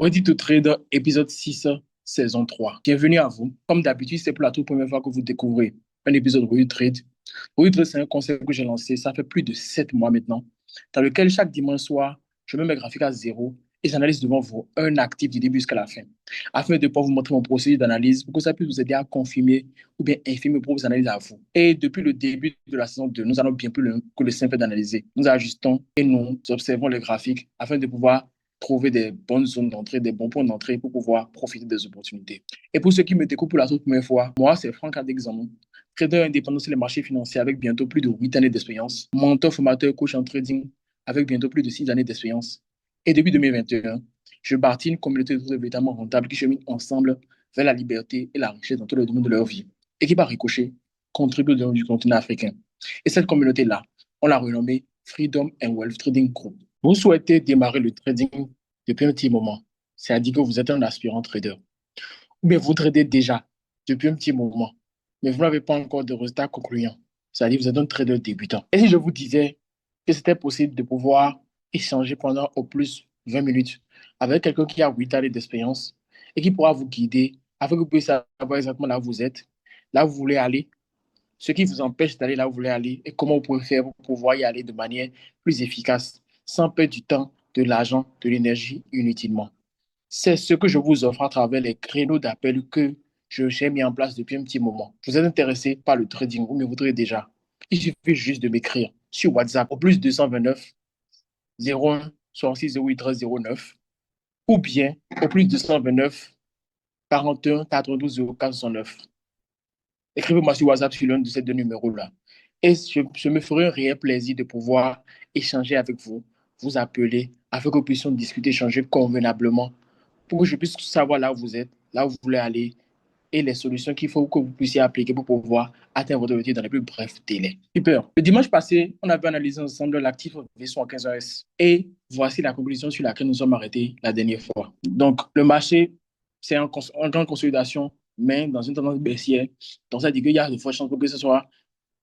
Ready to Trade, épisode 6, saison 3. Bienvenue à vous. Comme d'habitude, c'est pour la toute première fois que vous découvrez un épisode Ready to Trade. Ready to Trade, c'est un concept que j'ai lancé, ça fait plus de 7 mois maintenant, dans lequel chaque dimanche soir, je mets mes graphiques à zéro et j'analyse devant vous un actif du début jusqu'à la fin, afin de pouvoir vous montrer mon processus d'analyse pour que ça puisse vous aider à confirmer ou bien infirmer pour vos analyses à vous. Et depuis le début de la saison 2, nous allons bien plus loin que le simple fait d'analyser. Nous ajustons et nous observons les graphiques afin de pouvoir trouver des bonnes zones d'entrée, des bons points d'entrée pour pouvoir profiter des opportunités. Et pour ceux qui me découvrent pour la toute première fois, moi, c'est Franck Adexamon, trader indépendant sur les marchés financiers avec bientôt plus de 8 années d'expérience, mentor, formateur, coach en trading avec bientôt plus de 6 années d'expérience. Et depuis 2021, je bâtis une communauté de traders véritablement rentables qui cheminent ensemble vers la liberté et la richesse dans tous les domaines de leur vie et qui, par ricochet, contribue au développement du continent africain. Et cette communauté-là, on l'a renommée Freedom and Wealth Trading Group. Vous souhaitez démarrer le trading depuis un petit moment, c'est-à-dire que vous êtes un aspirant trader, ou bien vous tradez déjà depuis un petit moment, mais vous n'avez pas encore de résultats concluants, c'est-à-dire que vous êtes un trader débutant. Et si je vous disais que c'était possible de pouvoir échanger pendant au plus 20 minutes avec quelqu'un qui a 8 années d'expérience et qui pourra vous guider afin que vous puissiez savoir exactement là où vous êtes, là où vous voulez aller, ce qui vous empêche d'aller là où vous voulez aller et comment vous pouvez faire pour pouvoir y aller de manière plus efficace, sans perdre du temps, de l'argent, de l'énergie inutilement. C'est ce que je vous offre à travers les créneaux d'appel que j'ai mis en place depuis un petit moment. Vous êtes intéressé par le trading ou me voudrez déjà. Il suffit juste de m'écrire sur WhatsApp au plus 229 01 66 08 09 ou bien au plus 229 41 92 04 69. Écrivez-moi sur WhatsApp sur l'un de ces deux numéros-là. Et je me ferai un réel plaisir de pouvoir échanger avec vous, vous appeler, afin que nous puissions discuter, échanger convenablement, pour que je puisse savoir là où vous êtes, là où vous voulez aller, et les solutions qu'il faut que vous puissiez appliquer pour pouvoir atteindre votre objectif dans les plus brefs délais. Super. Le dimanche passé, on avait analysé ensemble l'actif V115S. Et voici la conclusion sur laquelle nous sommes arrêtés la dernière fois. Donc, le marché, c'est en grande consolidation, mais dans une tendance baissière. Donc, ça dit qu'il y a de fortes chances pour que ce soit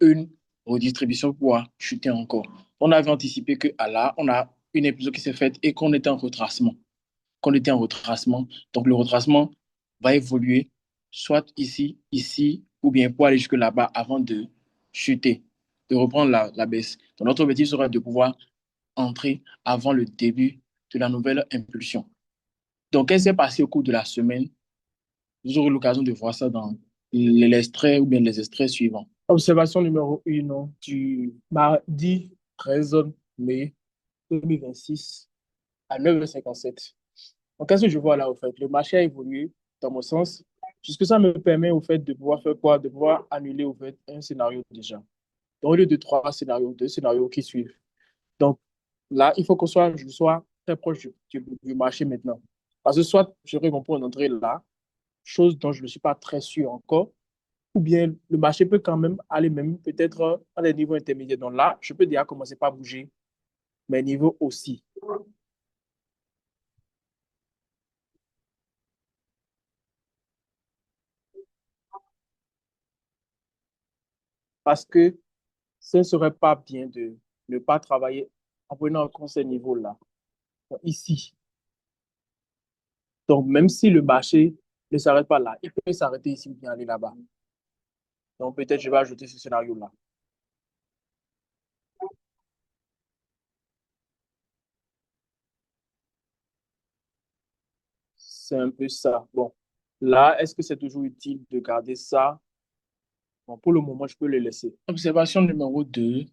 une redistribution pour pouvoir chuter encore. On avait anticipé qu'à là, on a une épisode qui s'est faite et qu'on était en retracement. Qu'on était en retracement. Donc, le retracement va évoluer soit ici, ici, ou bien pour aller jusque là-bas avant de chuter, de reprendre la baisse. Donc, notre objectif sera de pouvoir entrer avant le début de la nouvelle impulsion. Donc, qu'est-ce qui s'est passé au cours de la semaine? Vous aurez l'occasion de voir ça dans l'extrait ou bien les extraits suivants. Observation numéro 1 du mardi 13 mai 2026 à 9h57. Donc, qu'est-ce que je vois là, au fait? Le marché a évolué, dans mon sens, puisque ça me permet, au fait, de pouvoir faire quoi? De pouvoir annuler, au fait, un scénario déjà. Donc, au lieu de trois scénarios, deux scénarios qui suivent. Donc, là, il faut que je sois très proche du marché maintenant. Parce que soit j'aurai mon point d'entrée là, chose dont je ne suis pas très sûr encore, ou bien le marché peut quand même aller même peut-être à des niveaux intermédiaires. Donc là, je peux déjà commencer par bouger mes niveaux aussi. Parce que ce ne serait pas bien de ne pas travailler en prenant en compte ces niveaux-là, ici. Donc, même si le marché ne s'arrête pas là, il peut s'arrêter ici ou bien aller là-bas. Donc, peut-être je vais ajouter ce scénario-là. C'est un peu ça. Bon, là, est-ce que c'est toujours utile de garder ça? Bon, pour le moment, je peux le laisser. Observation numéro 2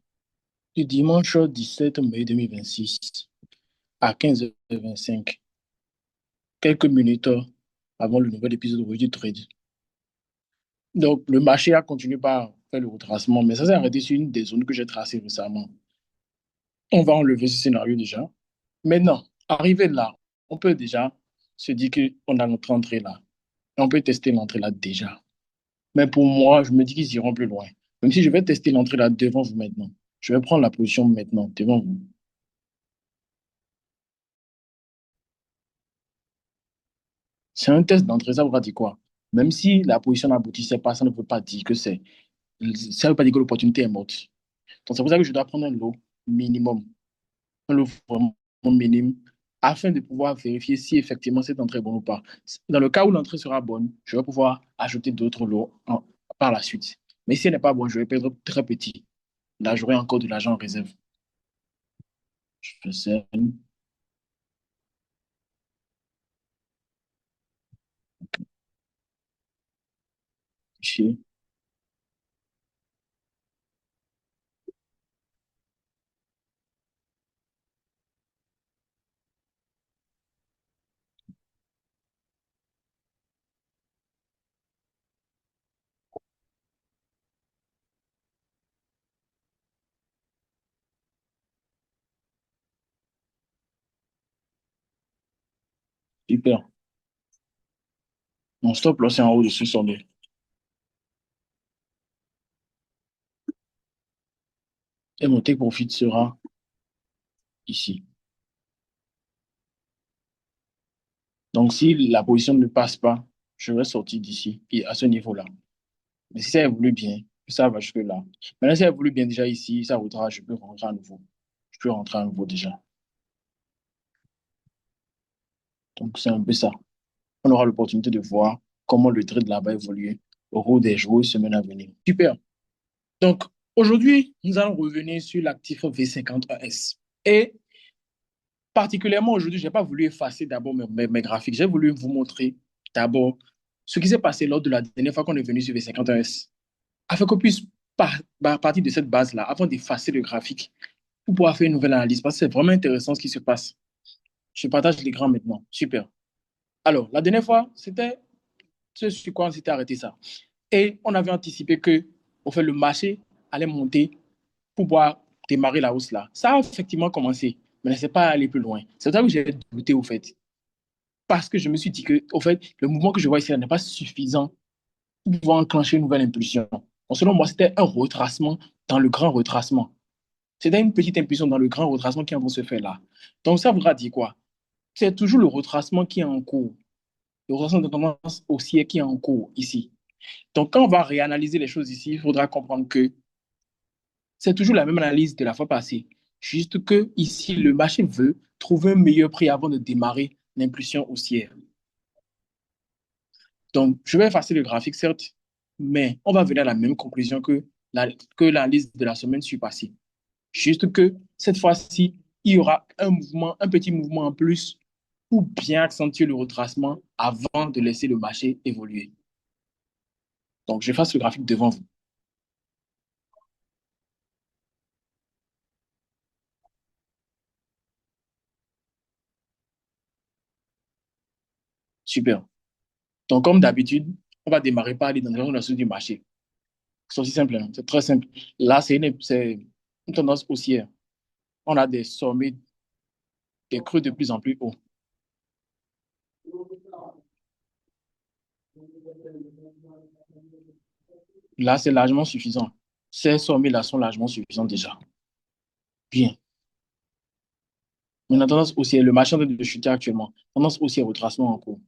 du dimanche 17 mai 2026 à 15h25, quelques minutes avant le nouvel épisode de du Trade. Donc, le marché a continué par faire le retracement, mais ça s'est arrêté sur une des zones que j'ai tracées récemment. On va enlever ce scénario déjà. Maintenant, arrivé là, on peut déjà se dire qu'on a notre entrée là. Et on peut tester l'entrée là déjà. Mais pour moi, je me dis qu'ils iront plus loin. Même si je vais tester l'entrée là devant vous maintenant. Je vais prendre la position maintenant devant vous. C'est un test d'entrée, ça voudra dire quoi? Même si la position n'aboutissait pas, ça ne veut pas dire que c'est. Ça ne veut pas dire que l'opportunité est morte. Donc c'est pour ça que je dois prendre un lot minimum. Un lot vraiment minime afin de pouvoir vérifier si effectivement cette entrée est bonne ou pas. Dans le cas où l'entrée sera bonne, je vais pouvoir ajouter d'autres lots par la suite. Mais si elle n'est pas bonne, je vais perdre très petit. Là, j'aurai encore de l'argent en réserve. Je fais ça. Super. Mon stop loss est en haut de ce sommet. Et mon take profit sera ici. Donc, si la position ne passe pas, je vais sortir d'ici et à ce niveau-là. Mais si ça évolue bien, ça va jusque-là. Maintenant, si ça évolue bien déjà ici, ça vaudra, je peux rentrer à nouveau. Je peux rentrer à nouveau déjà. Donc, c'est un peu ça. On aura l'opportunité de voir comment le trade là va évoluer au cours des jours et semaines à venir. Super. Donc, aujourd'hui, nous allons revenir sur l'actif V51S. Et particulièrement aujourd'hui, je n'ai pas voulu effacer d'abord mes graphiques. J'ai voulu vous montrer d'abord ce qui s'est passé lors de la dernière fois qu'on est venu sur V51S. Afin qu'on puisse partir de cette base-là, avant d'effacer le graphique, pour pouvoir faire une nouvelle analyse. Parce que c'est vraiment intéressant ce qui se passe. Je partage l'écran maintenant. Super. Alors, la dernière fois, c'était ce sur quoi on s'était arrêté ça. Et on avait anticipé que au fait, le marché allait monter pour pouvoir démarrer la hausse là. Ça a effectivement commencé, mais c'est pas aller plus loin. C'est ça que j'ai douté au fait. Parce que je me suis dit que, au fait, le mouvement que je vois ici n'est pas suffisant pour pouvoir enclencher une nouvelle impulsion. Donc, selon moi, c'était un retracement dans le grand retracement. C'était une petite impulsion dans le grand retracement qui est en train de se faire là. Donc, ça voudra dire quoi? C'est toujours le retracement qui est en cours. Le retracement de tendance haussière qui est en cours ici. Donc, quand on va réanalyser les choses ici, il faudra comprendre que c'est toujours la même analyse de la fois passée. Juste que ici, le marché veut trouver un meilleur prix avant de démarrer l'impulsion haussière. Donc, je vais effacer le graphique, certes, mais on va venir à la même conclusion que l'analyse de la semaine surpassée. Juste que cette fois-ci, il y aura un mouvement, un petit mouvement en plus pour bien accentuer le retracement avant de laisser le marché évoluer. Donc, je fasse le graphique devant vous. Super. Donc, comme d'habitude, on va démarrer par aller dans la suite du marché. C'est aussi simple, hein. C'est très simple. Là, c'est une tendance haussière. On a des sommets, des creux de plus en plus hauts. Là, c'est largement suffisant. Ces sommets-là sont largement suffisants déjà. Bien. Mais la tendance haussière, le marché est en train de chuter actuellement. Tendance haussière, retracement en cours.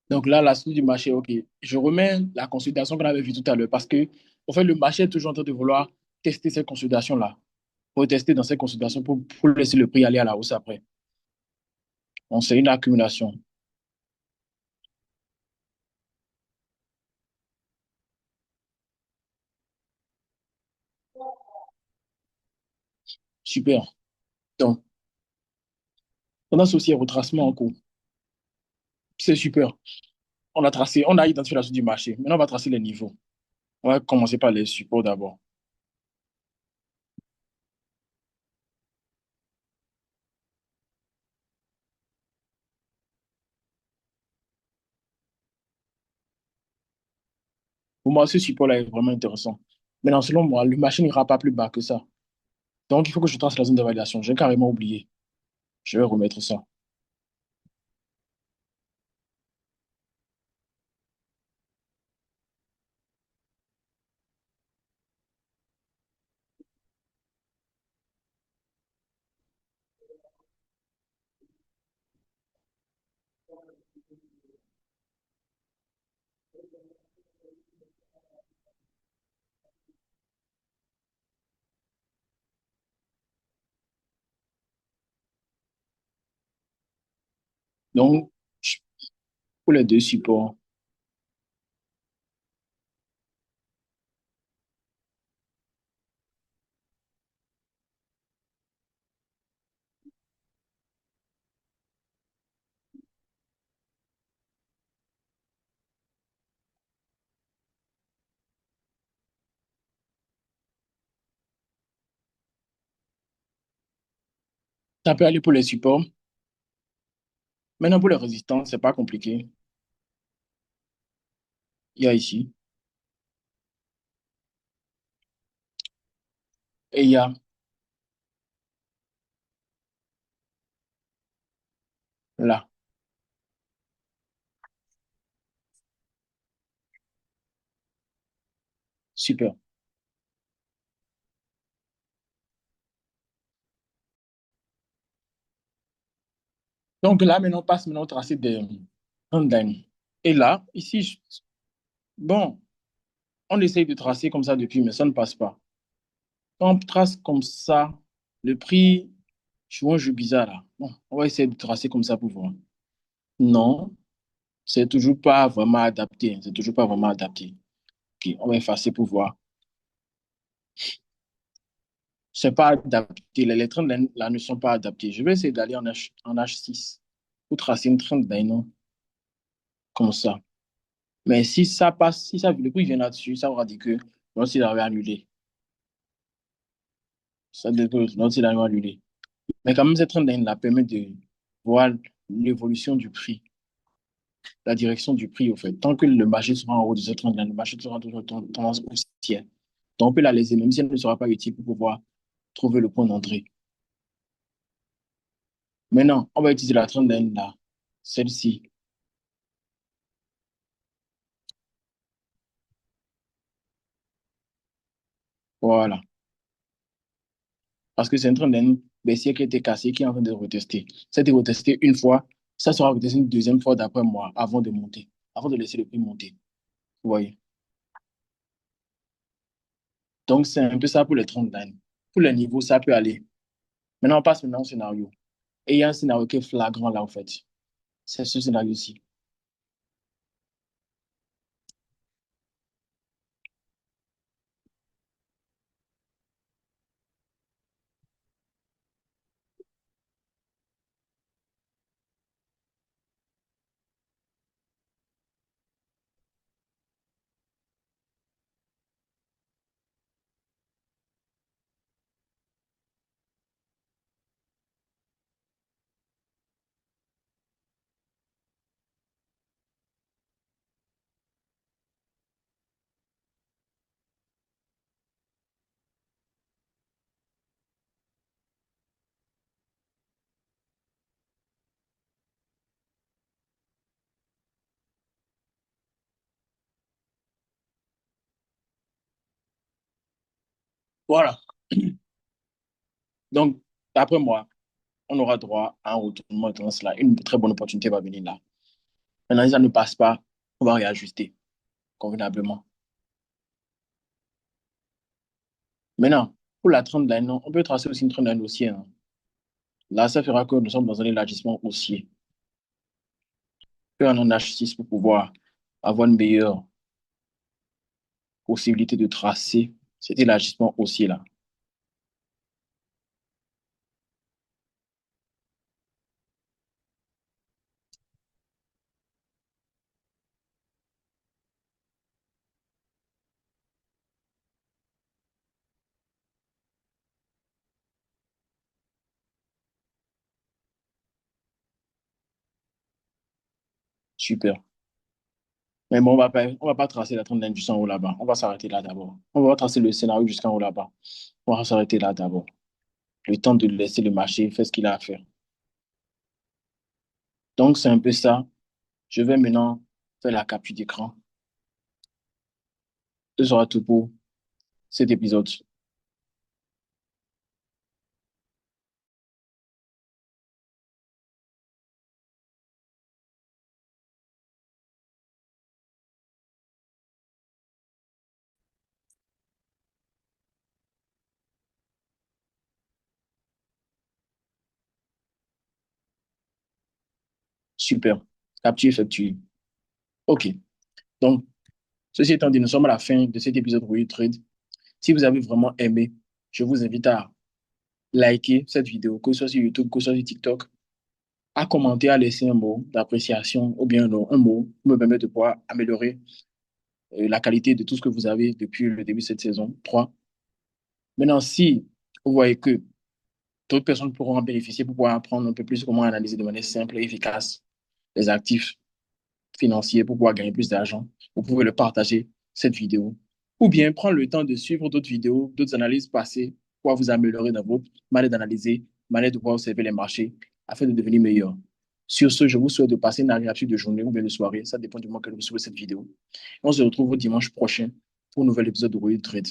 Donc là, la suite du marché, OK. Je remets la consultation qu'on avait vue tout à l'heure parce que, en fait, le marché est toujours en train de vouloir tester cette consultation-là. Pour tester dans cette consultation pour laisser le prix aller à la hausse après. Donc, c'est une accumulation. Super. Donc, tendance aussi retracement en cours. C'est super. On a tracé, on a identifié la zone du marché. Maintenant, on va tracer les niveaux. On va commencer par les supports d'abord. Pour moi, ce support-là est vraiment intéressant. Maintenant, selon moi, le marché n'ira pas plus bas que ça. Donc, il faut que je trace la zone de validation. J'ai carrément oublié. Je vais remettre ça. Donc, pour les deux supports, ça peut aller pour les supports. Maintenant, pour les résistances, c'est pas compliqué. Il y a ici et il y a là. Super. Donc là, maintenant, on passe maintenant au tracé des trendlines. Et là, ici, bon, on essaye de tracer comme ça depuis, mais ça ne passe pas. Quand on trace comme ça, le prix, je vois un jeu bizarre là. Bon, on va essayer de tracer comme ça pour voir. Non, c'est toujours pas vraiment adapté. C'est toujours pas vraiment adapté. Ok, on va effacer pour voir. C'est pas adapté. Les trendlines là ne sont pas adaptés. Je vais essayer d'aller en H6 pour tracer une trendline non, comme ça. Mais si ça passe, si ça, le prix vient là-dessus, ça aura dit que l'autre, il avait annulé. Ça veut dire que l'autre, il avait annulé. Mais quand même, cette trend là permet de voir l'évolution du prix, la direction du prix, au fait. Tant que le marché sera en haut de cette trend là, le marché sera toujours tendance haussière. Donc, on peut la laisser, même si elle ne sera pas utile pour pouvoir trouver le point d'entrée. Maintenant, on va utiliser la trend là, celle-ci. Voilà. Parce que c'est une trend baissière qui a été cassée, qui est en train de retester. Ça a été retesté une fois, ça sera retesté une deuxième fois d'après moi, avant de monter, avant de laisser le prix monter. Vous voyez? Donc, c'est un peu ça pour les trendlines. Pour les niveaux, ça peut aller. Maintenant, on passe maintenant au scénario. Et il y a un scénario qui est flagrant là, en fait. C'est ce scénario-ci. Voilà. Donc, d'après moi, on aura droit à un retournement de tendance là. Une très bonne opportunité va venir là. Maintenant, si ça ne passe pas, on va réajuster convenablement. Maintenant, pour la trend line, on peut tracer aussi une trend line haussière, hein. Là, ça fera que nous sommes dans un élargissement haussier. On peut en H6 pour pouvoir avoir une meilleure possibilité de tracer cet élargissement haussier là. Super. Mais bon, on va pas tracer la trame jusqu'en haut là-bas. On va s'arrêter là d'abord. On va tracer le scénario jusqu'en haut là-bas. On va s'arrêter là d'abord. Le temps de laisser le marché faire ce qu'il a à faire. Donc, c'est un peu ça. Je vais maintenant faire la capture d'écran. Ce sera tout pour cet épisode. Super. Capture effectuée. OK. Donc, ceci étant dit, nous sommes à la fin de cet épisode Royal Trade. Si vous avez vraiment aimé, je vous invite à liker cette vidéo, que ce soit sur YouTube, que ce soit sur TikTok, à commenter, à laisser un mot d'appréciation ou bien un mot qui me permet de pouvoir améliorer la qualité de tout ce que vous avez depuis le début de cette saison 3. Maintenant, si vous voyez que d'autres personnes pourront en bénéficier pour pouvoir apprendre un peu plus comment analyser de manière simple et efficace les actifs financiers pour pouvoir gagner plus d'argent, vous pouvez le partager, cette vidéo. Ou bien prendre le temps de suivre d'autres vidéos, d'autres analyses passées pour vous améliorer dans votre manière d'analyser, manière de pouvoir observer les marchés afin de devenir meilleur. Sur ce, je vous souhaite de passer une agréable de journée ou bien de soirée. Ça dépend du moment que vous suivez cette vidéo. On se retrouve au dimanche prochain pour un nouvel épisode de Royal Trade.